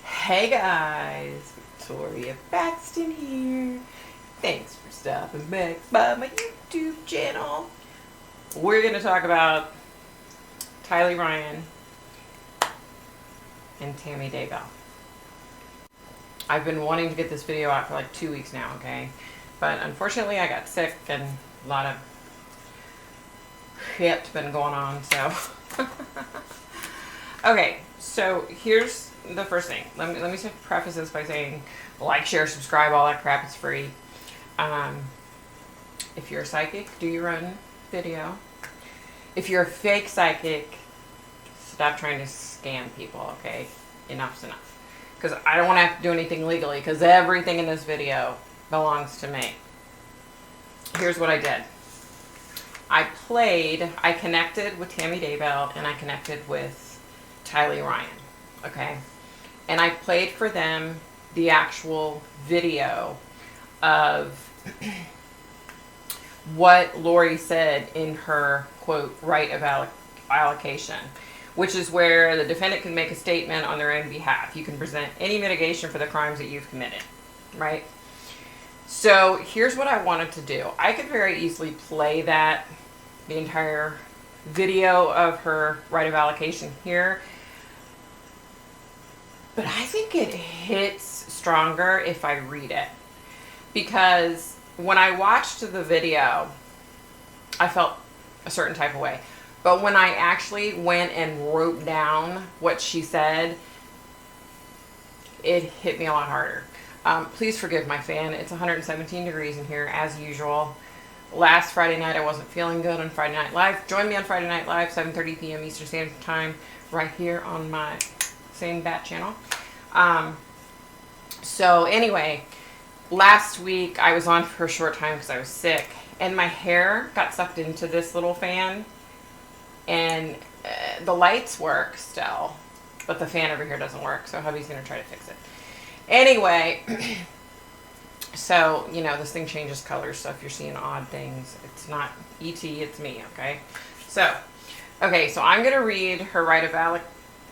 Hey guys, Victoria Baxton here. Thanks for stopping back by my YouTube channel. We're going to talk about Tylee Ryan and Tammy Daybell. I've been wanting to get this video out for like 2 weeks now, okay? But unfortunately I got sick and a lot of shit's been going on, so. Okay, so here's the first thing. Let me preface this by saying like, share, subscribe, all that crap is free. If you're a psychic, do your own video. If you're a fake psychic, stop trying to scam people, okay? Enough's enough. Because I don't want to have to do anything legally, because everything in this video belongs to me. Here's what I did. I connected with Tammy Daybell, and I connected with Tylee Ryan, okay? And I played for them the actual video of what Lori said in her, quote, right of allocation, which is where the defendant can make a statement on their own behalf. You can present any mitigation for the crimes that you've committed, right? So here's what I wanted to do. I could very easily play that, the entire video of her right of allocation here, but I think it hits stronger if I read it, because when I watched the video, I felt a certain type of way. But when I actually went and wrote down what she said, it hit me a lot harder. Please forgive my fan. It's 117 degrees in here, as usual. Last Friday night, I wasn't feeling good on Friday Night Live. Join me on Friday Night Live, 7:30 p.m. Eastern Standard Time, right here on my same bat channel. So anyway, last week I was on for a short time because I was sick, and my hair got sucked into this little fan, and the lights work still, but the fan over here doesn't work, so hubby's going to try to fix it. Anyway, so, you know, this thing changes colors, so if you're seeing odd things, it's not E.T., it's me, okay? So, okay, so I'm going to read her right of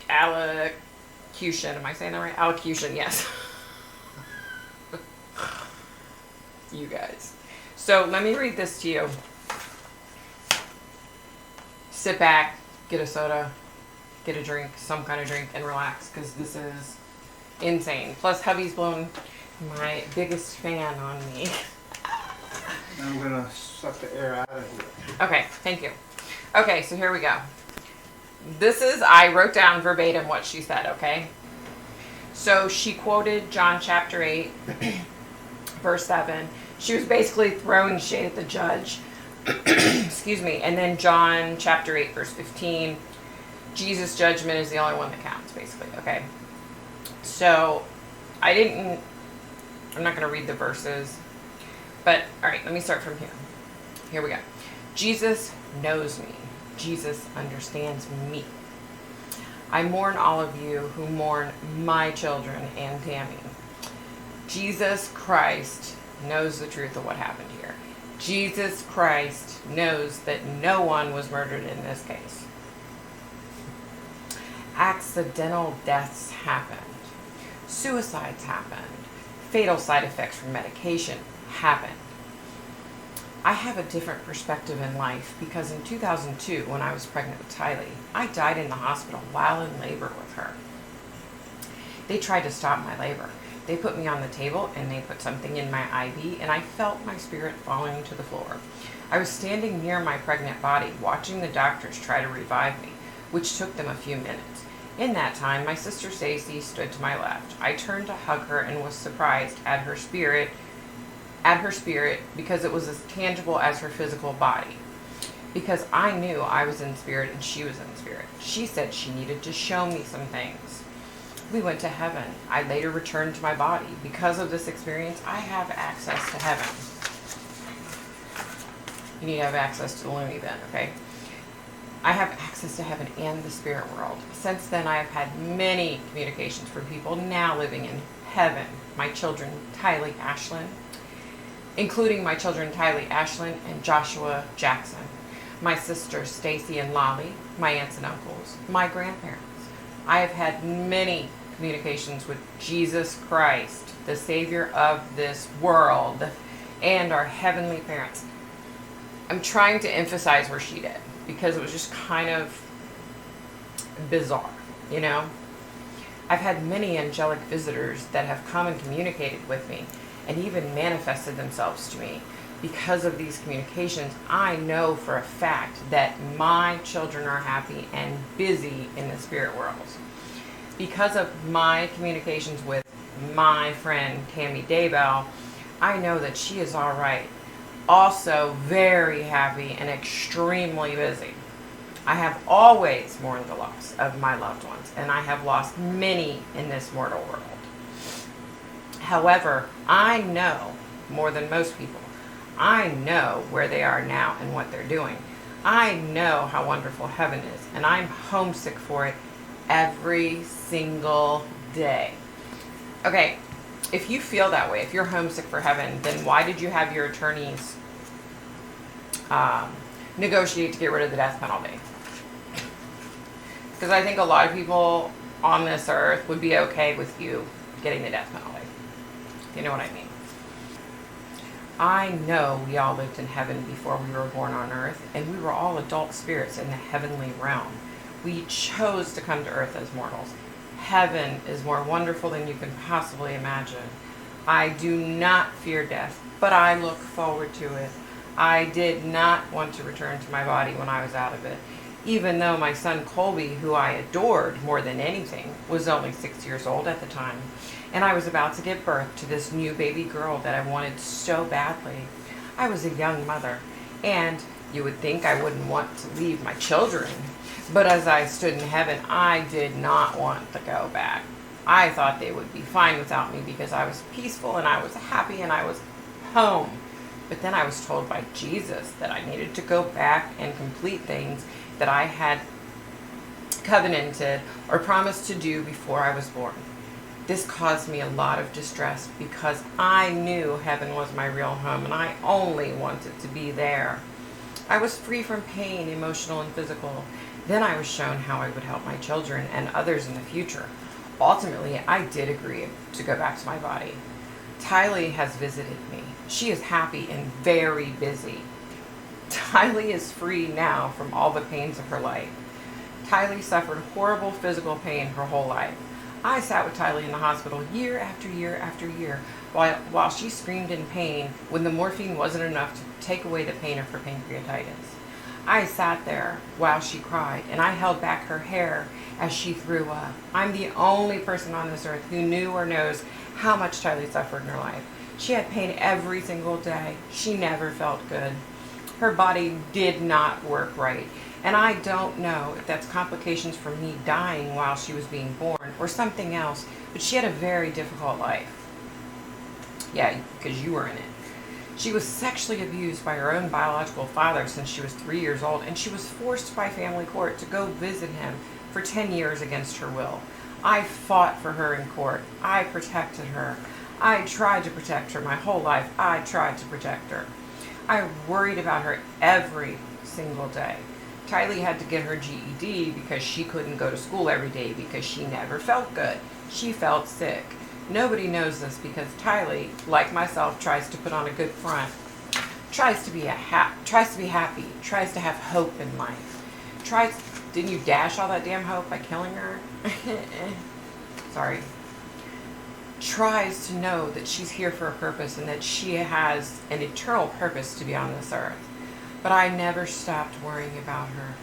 allocution. Am I saying that right? Allocution, yes. You guys. So, let me read this to you. Sit back, get a soda, get a drink, some kind of drink, and relax, because this is insane. Plus, hubby's blown my biggest fan on me. I'm gonna suck the air out of here. Okay, thank you. Okay, so here we go. I wrote down verbatim what she said, okay? So she quoted John chapter 8, verse 7. She was basically throwing shade at the judge. Excuse me. And then John chapter 8, verse 15. Jesus' judgment is the only one that counts, basically, okay? So I'm not going to read the verses, but all right, let me start from here. Here we go. Jesus knows me. Jesus understands me. I mourn all of you who mourn my children and Tammy. Jesus Christ knows the truth of what happened here. Jesus Christ knows that no one was murdered in this case. Accidental deaths happened. Suicides happened. Fatal side effects from medication happened. I have a different perspective in life because in 2002, when I was pregnant with Tylee, I died in the hospital while in labor with her. They tried to stop my labor. They put me on the table and they put something in my IV, and I felt my spirit falling to the floor. I was standing near my pregnant body, watching the doctors try to revive me, which took them a few minutes. In that time, my sister Stacy stood to my left. I turned to hug her and was surprised at her spirit because it was as tangible as her physical body. Because I knew I was in spirit and she was in spirit. She said she needed to show me some things. We went to heaven. I later returned to my body. Because of this experience, I have access to heaven. You need to have access to the loony bin, okay? I have access to heaven and the spirit world. Since then, I have had many communications from people now living in heaven. My children, Tylee, Ashlyn, including my children, Tylee, Ashlyn, and Joshua Jackson. My sisters, Stacy and Lolly, my aunts and uncles, my grandparents. I have had many communications with Jesus Christ, the Savior of this world, and our heavenly parents. I'm trying to emphasize where she did, because it was just kind of bizarre, you know? I've had many angelic visitors that have come and communicated with me and even manifested themselves to me. Because of these communications, I know for a fact that my children are happy and busy in the spirit world. Because of my communications with my friend Tammy Daybell, I know that she is all right. Also very happy and extremely busy. I have always mourned the loss of my loved ones, and I have lost many in this mortal world. However, I know more than most people. I know where they are now and what they're doing. I know how wonderful heaven is, and I'm homesick for it every single day. Okay, if you feel that way, if you're homesick for heaven, then why did you have your attorneys negotiate to get rid of the death penalty? Because I think a lot of people on this earth would be okay with you getting the death penalty. You know what I mean? I know we all lived in heaven before we were born on earth, and we were all adult spirits in the heavenly realm. We chose to come to earth as mortals. Heaven is more wonderful than you can possibly imagine. I do not fear death, but I look forward to it. I did not want to return to my body when I was out of it, even though my son Colby, who I adored more than anything, was only 6 years old at the time, and I was about to give birth to this new baby girl that I wanted so badly. I was a young mother, and you would think I wouldn't want to leave my children, but as I stood in heaven, I did not want to go back. I thought they would be fine without me because I was peaceful and I was happy and I was home. But then I was told by Jesus that I needed to go back and complete things that I had covenanted or promised to do before I was born. This caused me a lot of distress because I knew heaven was my real home and I only wanted to be there. I was free from pain, emotional and physical. Then I was shown how I would help my children and others in the future. Ultimately, I did agree to go back to my body. Tylee has visited me. She is happy and very busy. Tylee is free now from all the pains of her life. Tylee suffered horrible physical pain her whole life. I sat with Tylee in the hospital year after year after year while she screamed in pain when the morphine wasn't enough to take away the pain of her pancreatitis. I sat there while she cried, and I held back her hair as she threw up. I'm the only person on this earth who knew or knows how much Tylee suffered in her life. She had pain every single day. She never felt good. Her body did not work right. And I don't know if that's complications from me dying while she was being born or something else, but she had a very difficult life. Yeah, because you were in it. She was sexually abused by her own biological father since she was 3 years old, and she was forced by family court to go visit him for 10 years against her will. I fought for her in court. I protected her. I tried to protect her my whole life. I tried to protect her. I worried about her every single day. Tylee had to get her GED because she couldn't go to school every day because she never felt good. She felt sick. Nobody knows this because Tylee, like myself, tries to put on a good front, tries to be happy, tries to have hope in life. Didn't you dash all that damn hope by killing her? Sorry. Tries to know that she's here for a purpose and that she has an eternal purpose to be on this earth. But I never stopped worrying about her.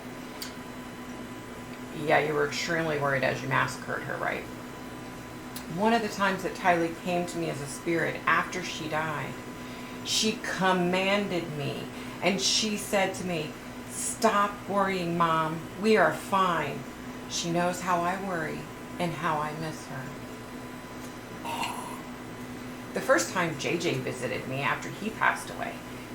Yeah, you were extremely worried as you massacred her, right? One of the times that Tylee came to me as a spirit after she died, she commanded me and she said to me, "Stop worrying, Mom. We are fine." She knows how I worry and how I miss her. The first time JJ visited me after he passed away,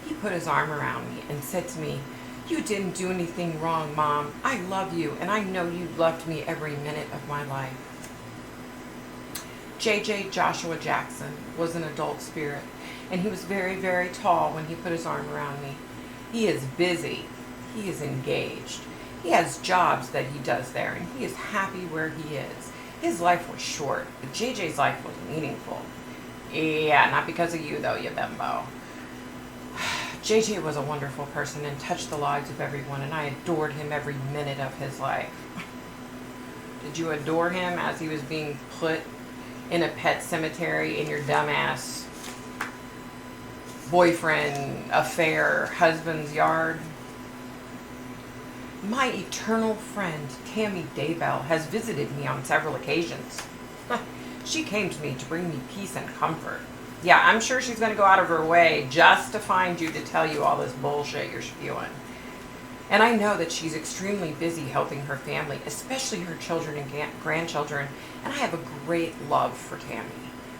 he put his arm around me and said to me, "You didn't do anything wrong, Mom. I love you, and I know you loved me every minute of my life." JJ Joshua Jackson was an adult spirit, and he was very, very tall when he put his arm around me. He is busy. He is engaged. He has jobs that he does there, and he is happy where he is. his life was short, but JJ's life was meaningful. Yeah, not because of you though, you bimbo. JJ was a wonderful person and touched the lives of everyone, and I adored him every minute of his life. Did you adore him as he was being put in a pet cemetery in your dumbass boyfriend, affair, husband's yard? My eternal friend, Tammy Daybell, has visited me on several occasions. She came to me to bring me peace and comfort. Yeah, I'm sure she's going to go out of her way just to find you to tell you all this bullshit you're spewing. And I know that she's extremely busy helping her family, especially her children and grandchildren, and I have a great love for Tammy.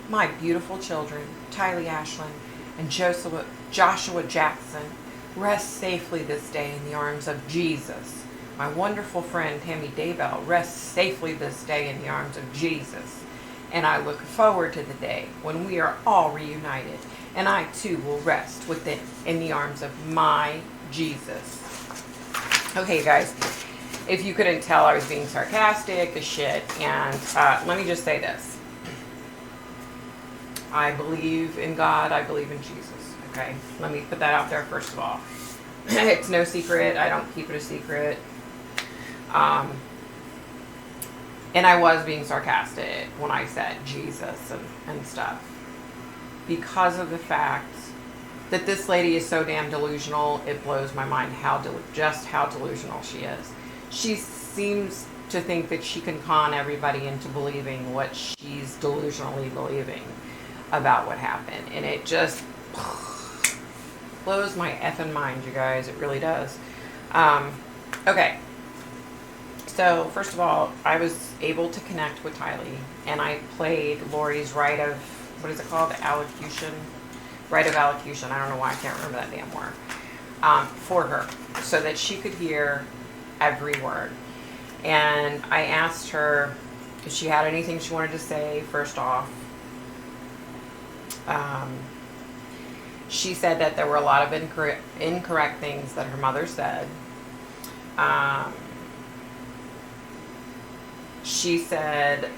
My beautiful children, Tylee Ashlyn and Joshua Jackson, rest safely this day in the arms of Jesus. My wonderful friend Tammy Daybell rests safely this day in the arms of Jesus. And I look forward to the day when we are all reunited, and I too will rest within in the arms of my Jesus. Okay, guys, if you couldn't tell, I was being sarcastic as shit, and let me just say this. I believe in God, I believe in Jesus, okay? Let me put that out there first of all. It's no secret, I don't keep it a secret. And I was being sarcastic when I said Jesus and stuff. Because of the fact that this lady is so damn delusional, it blows my mind just how delusional she is. She seems to think that she can con everybody into believing what she's delusionally believing about what happened. And it just blows my effing mind, you guys. It really does. Okay. So, first of all, I was able to connect with Tylee, and I played Lori's right of, what is it called? Alocation? Right of Alocation. I don't know why I can't remember that damn word. For her, so that she could hear every word. And I asked her if she had anything she wanted to say, first off. She said that there were a lot of incorrect things that her mother said. She said,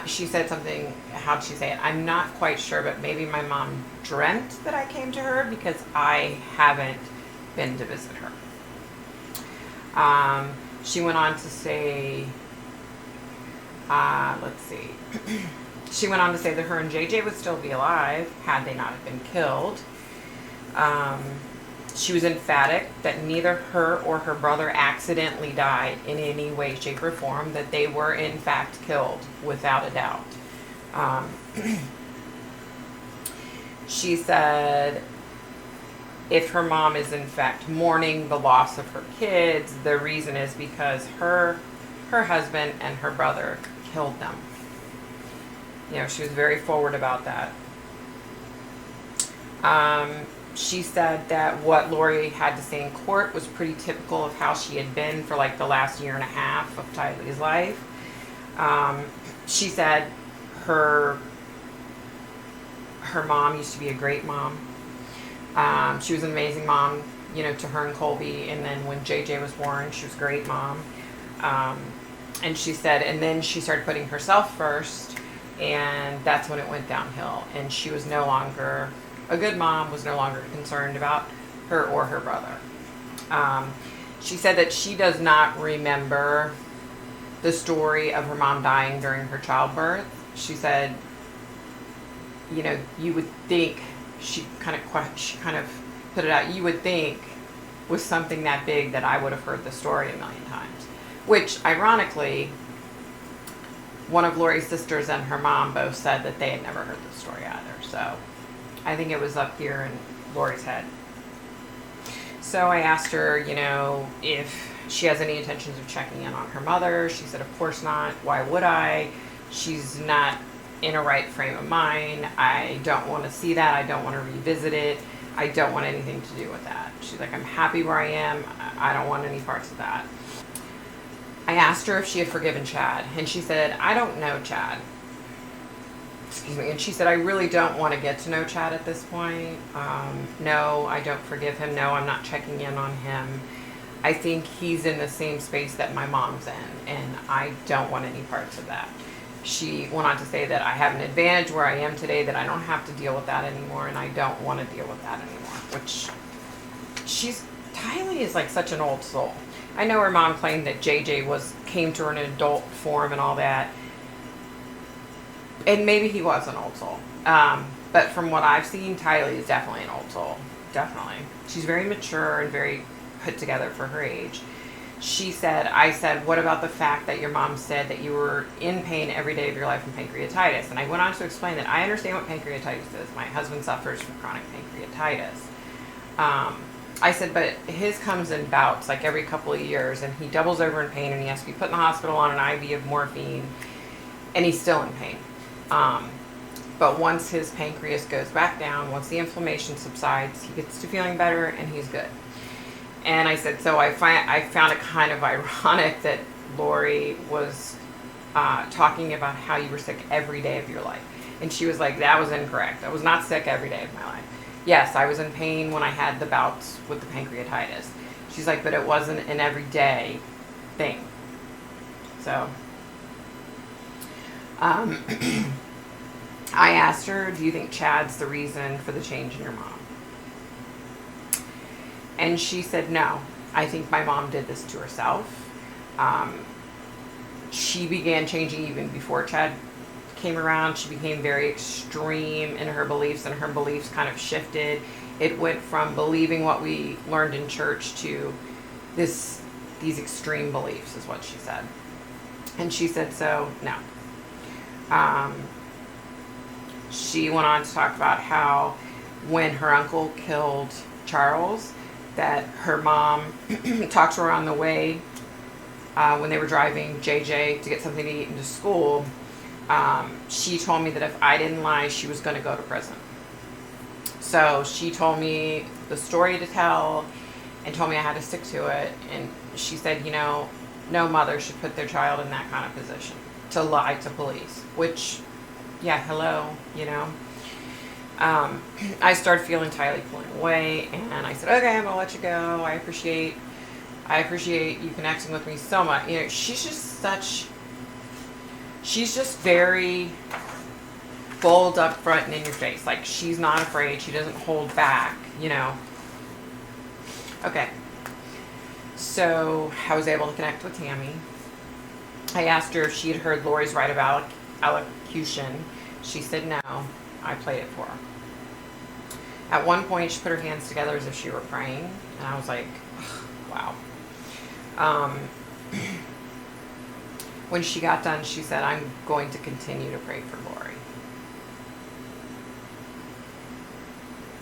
she said something, how'd she say it? I'm not quite sure, but maybe my mom dreamt that I came to her because I haven't been to visit her. She went on to say, let's see. She went on to say that her and JJ would still be alive had they not have been killed. She was emphatic that neither her or her brother accidentally died in any way, shape, or form, that they were in fact killed without a doubt. She said if her mom is in fact mourning the loss of her kids, the reason is because her husband and her brother killed them. You know, she was very forward about that. She said that what Lori had to say in court was pretty typical of how she had been for like the last year and a half of Tylee's life. She said her mom used to be a great mom. She was an amazing mom, you know, to her and Colby. And then when JJ was born, she was a great mom. And she said, and then she started putting herself first, and that's when it went downhill. And she was no longer a good mom, was no longer concerned about her or her brother. She said that she does not remember the story of her mom dying during her childbirth. She said, you know, you would think, she kind of put it out, you would think with something that big that I would have heard the story a million times. Which, ironically, one of Lori's sisters and her mom both said that they had never heard the story either. So I think it was up here in Lori's head. So I asked her, you know, if she has any intentions of checking in on her mother. She said, of course not. Why would I? She's not in a right frame of mind. I don't want to see that. I don't want to revisit it. I don't want anything to do with that. She's like, I'm happy where I am. I don't want any parts of that. I asked her if she had forgiven Chad, and she said, I don't know Chad. Excuse me. And she said, I really don't want to get to know Chad at this point. No, I don't forgive him. No, I'm not checking in on him. I think he's in the same space that my mom's in, and I don't want any parts of that. She went on to say that I have an advantage where I am today, that I don't have to deal with that anymore, and I don't want to deal with that anymore, which Tylee is like such an old soul. I know her mom claimed that JJ came to her in an adult form and all that, and maybe he was an old soul. But from what I've seen, Tylee is definitely an old soul. Definitely. She's very mature and very put together for her age. I said, what about the fact that your mom said that you were in pain every day of your life from pancreatitis? And I went on to explain that I understand what pancreatitis is. My husband suffers from chronic pancreatitis. I said, but his comes in bouts, like every couple of years, and he doubles over in pain, and he has to be put in the hospital on an IV of morphine, and he's still in pain. But once his pancreas goes back down, once the inflammation subsides, he gets to feeling better, and he's good. And I said, so I found it kind of ironic that Lori was talking about how you were sick every day of your life. And she was like, that was incorrect. I was not sick every day of my life. Yes, I was in pain when I had the bouts with the pancreatitis. She's like, but it wasn't an everyday thing. So, I asked her, do you think Chad's the reason for the change in your mom? And she said, no, I think my mom did this to herself. She began changing even before Chad came around. She became very extreme in her beliefs, and her beliefs kind of shifted. It went from believing what we learned in church to these extreme beliefs, is what she said. And she said, so, no. She went on to talk about how when her uncle killed Charles, that her mom talked to her on the way when they were driving JJ to get something to eat into school. She told me that if I didn't lie, she was going to go to prison. So she told me the story to tell and told me I had to stick to it. And she said, no mother should put their child in that kind of position to lie to police, which, yeah, hello, I started feeling Tylee pulling away, and I said, okay, I'm gonna let you go. I appreciate you connecting with me so much. She's just very bold up front and in your face. Like, she's not afraid. She doesn't hold back, Okay. So I was able to connect with Tammy. I asked her if she had heard Lori's right about Alocation. She said no. I played it for her. At one point, she put her hands together as if she were praying, and I was like, wow. When she got done, she said, I'm going to continue to pray for Lori.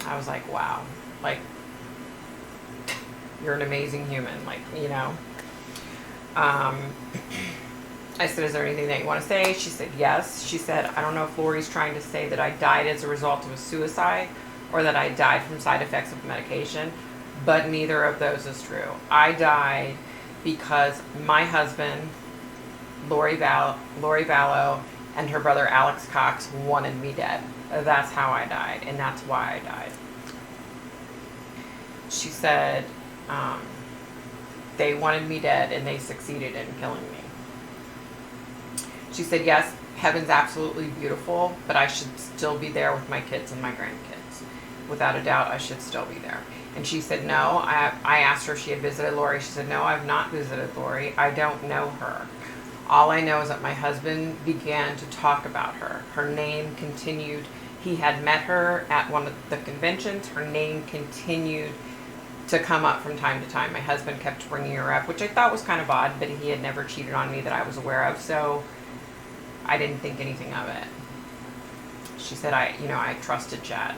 I was like, wow. Like, you're an amazing human. I said, is there anything that you want to say? She said, yes. She said, I don't know if Lori's trying to say that I died as a result of a suicide or that I died from side effects of medication, but neither of those is true. I died because my husband, Lori Vallow, and her brother Alex Cox wanted me dead. That's how I died, and that's why I died. She said, they wanted me dead, and they succeeded in killing me. She said, yes, heaven's absolutely beautiful, but I should still be there with my kids and my grandkids. Without a doubt, I should still be there. And she said, no. I asked her if she had visited Lori. She said, no, I've not visited Lori. I don't know her. All I know is that my husband began to talk about her. Her name continued. He had met her at one of the conventions. Her name continued to come up from time to time. My husband kept bringing her up, which I thought was kind of odd, but he had never cheated on me that I was aware of, so I didn't think anything of it. She said, I trusted Chad.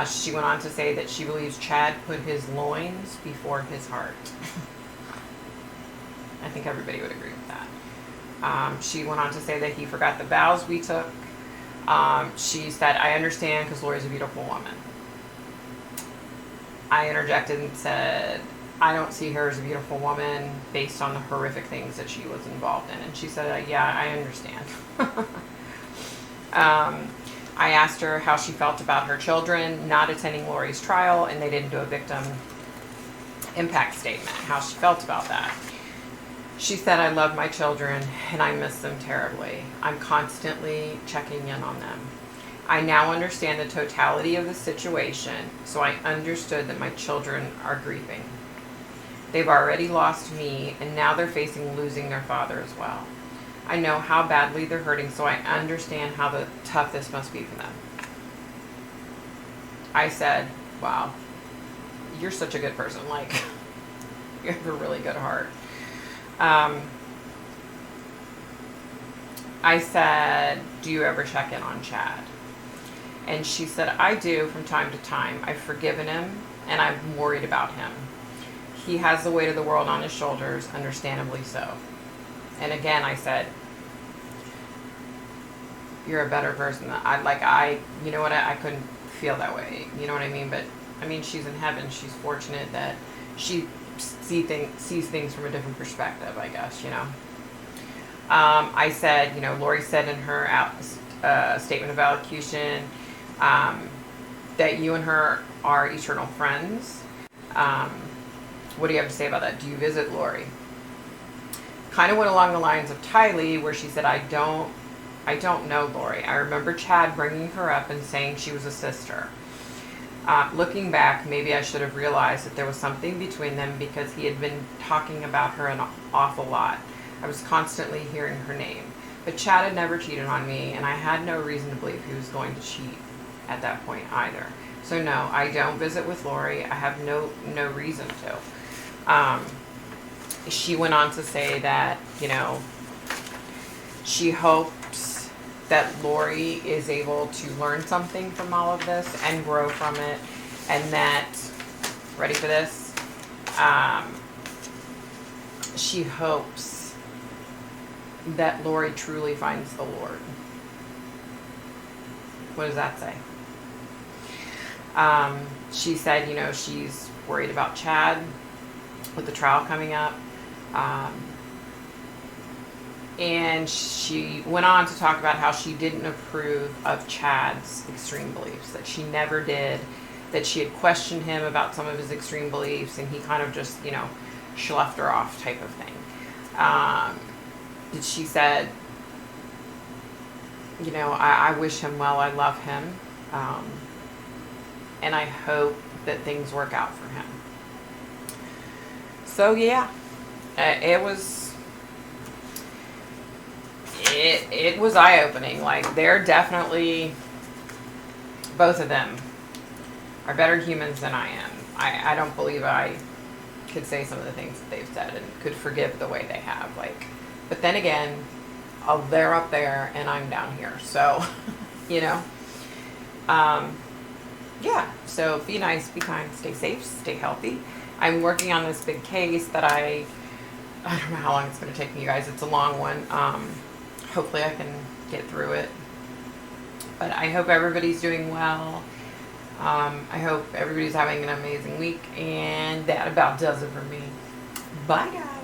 She went on to say that she believes Chad put his loins before his heart. I think everybody would agree with that. She went on to say that he forgot the vows we took. She said, I understand because Lori's a beautiful woman. I interjected and said, I don't see her as a beautiful woman based on the horrific things that she was involved in. And she said, yeah, I understand. I asked her how she felt about her children not attending Lori's trial, and they didn't do a victim impact statement, how she felt about that. She said, I love my children and I miss them terribly. I'm constantly checking in on them. I now understand the totality of the situation, so I understood that my children are grieving. They've already lost me, and now they're facing losing their father as well. I know how badly they're hurting, so I understand how tough this must be for them. I said, wow, you're such a good person. Like, you have a really good heart. I said, do you ever check in on Chad? And she said, I do from time to time. I've forgiven him, and I'm worried about him. He has the weight of the world on his shoulders, understandably so. And again, I said, you're a better person. You know what, I couldn't feel that way. You know what I mean? But, I mean, she's in heaven. She's fortunate that she sees things from a different perspective, I guess, you know. I said, you know, Lori said in her statement of allocation that you and her are eternal friends. What do you have to say about that? Do you visit Lori? Kind of went along the lines of Tylee, where she said, I don't know Lori. I remember Chad bringing her up and saying she was a sister. Looking back, maybe I should have realized that there was something between them because he had been talking about her an awful lot. I was constantly hearing her name. But Chad had never cheated on me, and I had no reason to believe he was going to cheat at that point either. So no, I don't visit with Lori. I have no reason to. She went on to say that, you know, she hopes that Lori is able to learn something from all of this and grow from it, and that, ready for this? She hopes that Lori truly finds the Lord. What does that say? She said, you know, she's worried about Chad with the trial coming up. And she went on to talk about how she didn't approve of Chad's extreme beliefs, that she never did, that she had questioned him about some of his extreme beliefs, and he kind of just, you know, sloughed her off type of thing. She said, you know, I wish him well, I love him, and I hope that things work out for him. So yeah, it was eye-opening. Like, they're definitely, both of them are better humans than I am. I don't believe I could say some of the things that they've said and could forgive the way they have. Like, but then again, they're up there and I'm down here. So, you know, yeah. So be nice, be kind, stay safe, stay healthy. I'm working on this big case that I don't know how long it's going to take me, you guys. It's a long one. Hopefully I can get through it. But I hope everybody's doing well. I hope everybody's having an amazing week. And that about does it for me. Bye, guys.